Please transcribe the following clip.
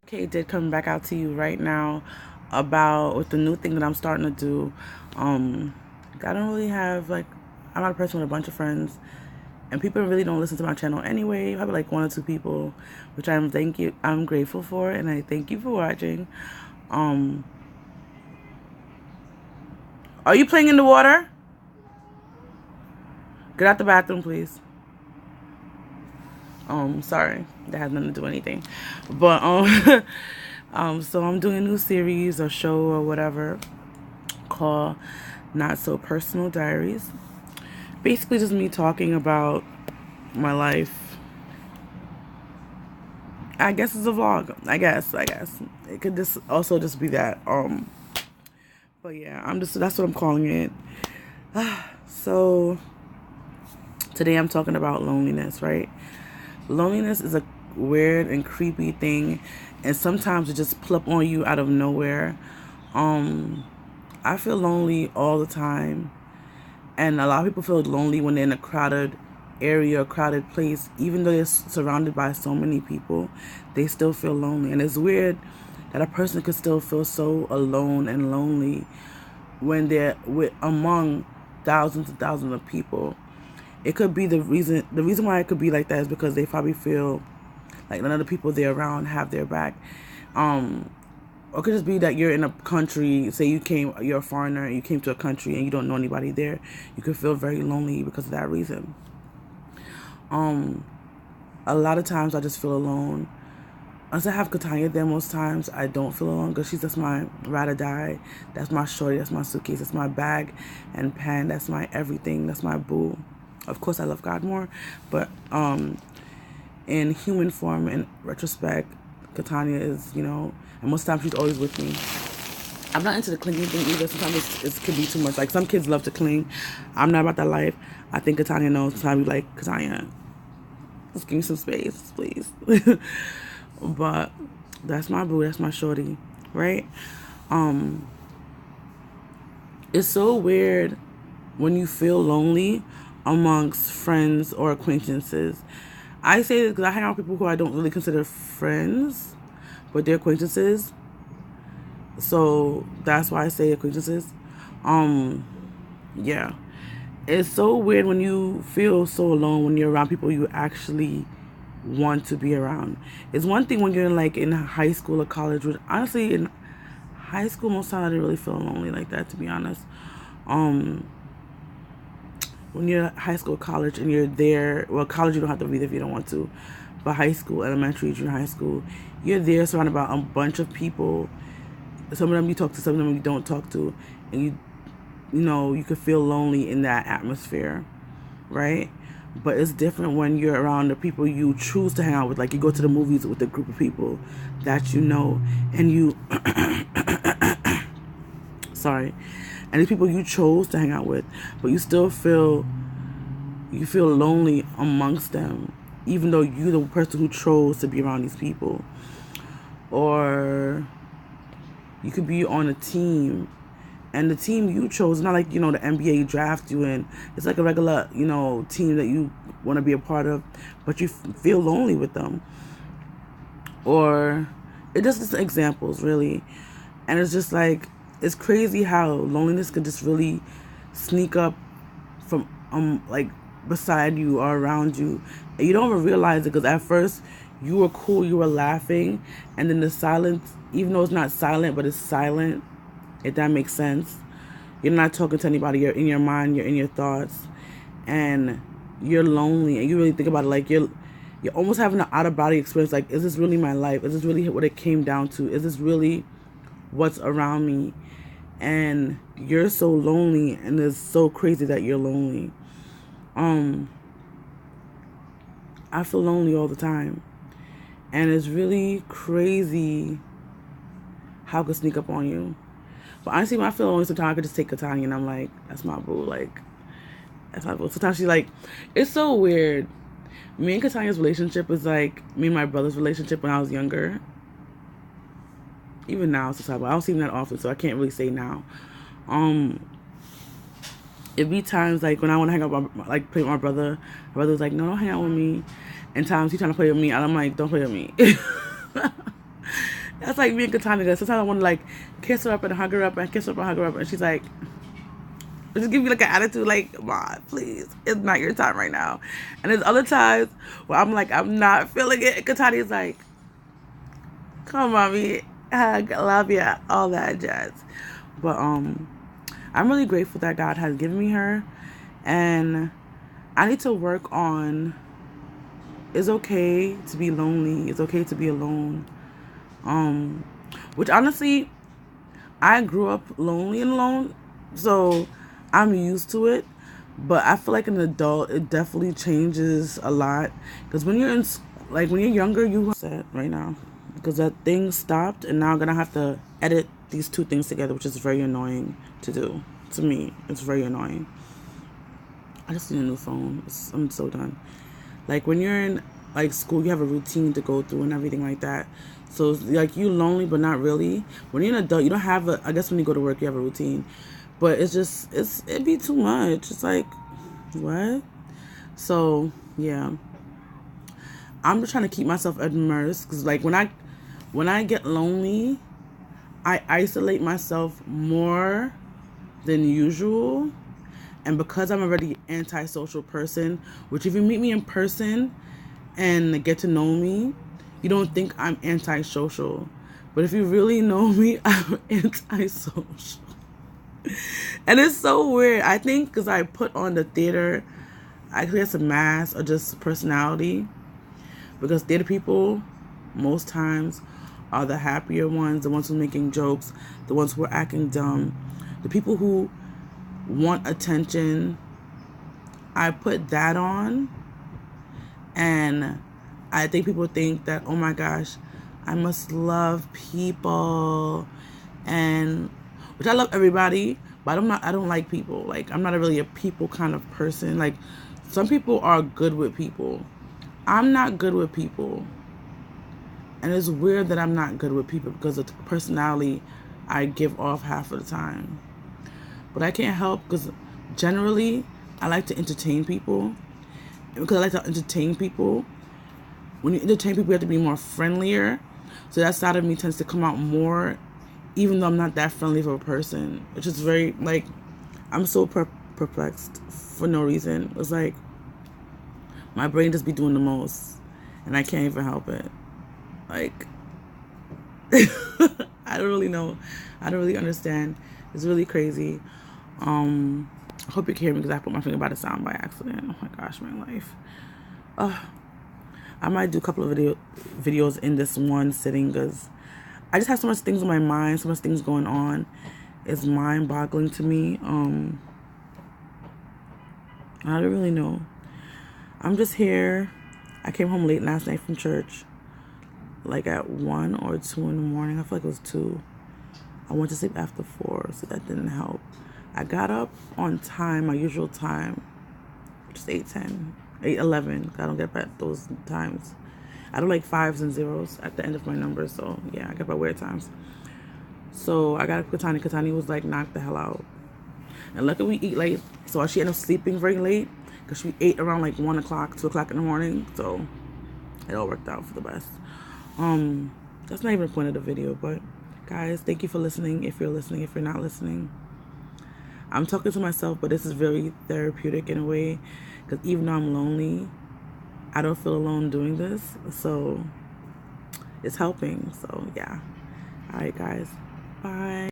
Did coming back out to you right now about with the new thing that I'm starting to do. I don't really have I'm not a person with a bunch of friends, and people really don't listen to my channel anyway. Probably like one or two people, which I'm grateful for, and I thank you for watching. Are you playing in the water? Get out the bathroom, please. Sorry, that has nothing to do with anything, but so I'm doing a new series or show or whatever called Not So Personal Diaries. Basically, just me talking about my life. I guess it's a vlog. I guess it could just also just be that. But yeah, that's what I'm calling it. So today I'm talking about loneliness, right? Loneliness is a weird and creepy thing, and sometimes it just plop on you out of nowhere. I feel lonely all the time, and a lot of people feel lonely when they're in a crowded area, a crowded place. Even though they're surrounded by so many people, they still feel lonely. And it's weird that a person could still feel so alone and lonely when they're among thousands and thousands of people. It could be the reason why it could be like that is because they probably feel like none of the people they're around have their back. Or it could just be that you're in a country, say you're a foreigner and you came to a country and you don't know anybody there. You could feel very lonely because of that reason. A lot of times I just feel alone. Unless I have Katanya there, most times I don't feel alone because she's just my ride or die. That's my shorty, that's my suitcase, that's my bag and pen, that's my everything, that's my boo. Of course I love God more, but in human form, in retrospect, Katanya is, and most times she's always with me. I'm not into the clinging thing either. Sometimes it could be too much. Like, some kids love to cling. I'm not about that life. I think Katanya knows. Sometimes we like, Katanya, just give me some space, please. But that's my boo. That's my shorty, right? It's so weird when you feel lonely amongst friends or acquaintances. I say this because I hang out with people who I don't really consider friends, but they're acquaintances. So that's why I say acquaintances. Yeah. It's so weird when you feel so alone when you're around people you actually want to be around. It's one thing when you're in high school or college, which honestly in high school most times I didn't really feel lonely like that, to be honest. When you're high school, college, and you're there, well, college you don't have to be there if you don't want to, but high school, elementary, junior high school, you're there surrounded by a bunch of people. Some of them you talk to, some of them you don't talk to, and you could feel lonely in that atmosphere, right? But it's different when you're around the people you choose to hang out with. Like, you go to the movies with a group of people that you know, and you sorry, and these people you chose to hang out with, but you still feel lonely amongst them, even though you're the person who chose to be around these people. Or you could be on a team, and the team you chose is not like, the NBA draft you in. It's like a regular, team that you want to be a part of, but you feel lonely with them. Or it's just examples, really. And it's just like, it's crazy how loneliness could just really sneak up from beside you or around you, and you don't even realize it, because at first you were cool, you were laughing, and then the silence, even though it's not silent, but it's silent, if that makes sense. You're not talking to anybody, you're in your mind, you're in your thoughts, and you're lonely, and you really think about it, like you're almost having an out-of-body experience. Like, is this really my life? Is this really what it came down to? Is this really what's around me? And you're so lonely, and it's so crazy that you're lonely. I feel lonely all the time, and it's really crazy how it could sneak up on you. But honestly, when I feel lonely, sometimes I could just take Katanya, and I'm like, that's my boo. Like, that's my boo. Sometimes she's like, it's so weird. Me and Katanya's relationship is like me and my brother's relationship when I was younger. Even now, I don't see him that often, so I can't really say now. It'd be times like when I want to hang out with play with my brother. My brother's like, no, don't hang out with me. And times he's trying to play with me, and I'm like, don't play with me. That's like me and Katani does. Sometimes I want to like kiss her up and hug her up and kiss her up and hug her up, and she's like, just give me like an attitude, like, "Ma, please, it's not your time right now." And there's other times where I'm like, I'm not feeling it. Katani's like, "Come, mommy, hug, love you, all that jazz." But I'm really grateful that God has given me her, and I need to work on. It's okay to be lonely. It's okay to be alone. Which honestly, I grew up lonely and alone, so I'm used to it. But I feel like an adult, it definitely changes a lot. Because when you're when you're younger, you set right now because that thing stopped, and now I'm gonna have to edit these two things together, which is very annoying to do. To me, it's very annoying. I just need a new phone. I'm so done. Like when you're in like school, you have a routine to go through and everything like that. So like you lonely, but not really. When you're an adult, you don't have a. I guess when you go to work, you have a routine, but it'd be too much. It's like what? So yeah, I'm just trying to keep myself immersed because like when I get lonely, I isolate myself more than usual. And because I'm already an antisocial person, which if you meet me in person and get to know me, you don't think I'm antisocial. But if you really know me, I'm antisocial. And it's so weird. I think because I put on the theater, I guess a mask or just personality. Because theater people, most times, are the happier ones, the ones who are making jokes, the ones who are acting dumb, the people who want attention. I put that on, and I think people think that, oh my gosh, I must love people, and which I love everybody, but I don't like people. Like I'm not really a people kind of person. Like some people are good with people. I'm not good with people. And it's weird that I'm not good with people because of the personality I give off half of the time. But I can't help because generally I like to entertain people. And because I like to entertain people, when you entertain people, you have to be more friendlier. So that side of me tends to come out more, even though I'm not that friendly of a person. Which is very, like, I'm so perplexed for no reason. It's like my brain just be doing the most, and I can't even help it. Like, I don't really know. I don't really understand. It's really crazy. I hope you can hear me because I put my finger by the sound by accident. Oh my gosh, my life. I might do a couple of videos in this one sitting because I just have so much things in my mind, so much things going on. It's mind-boggling to me. I don't really know. I'm just here. I came home late last night from church, like at 1 or 2 in the morning. I feel like it was 2. I went to sleep after 4, so that didn't help. I got up on time, my usual time, which is 8:10, 8:11. I don't get back those times. I don't like 5s and 0s at the end of my numbers, so yeah, I get by weird times. So I got up with Katani. Katani was like, knock the hell out. And luckily we eat late, so she ended up sleeping very late because she ate around like 1 o'clock, 2 o'clock in the morning. So it all worked out for the best. That's not even the point of the video, but guys, thank you for listening. If you're listening, if you're not listening, I'm talking to myself, but this is very therapeutic in a way because even though I'm lonely, I don't feel alone doing this, so it's helping. So yeah. All right, guys, bye.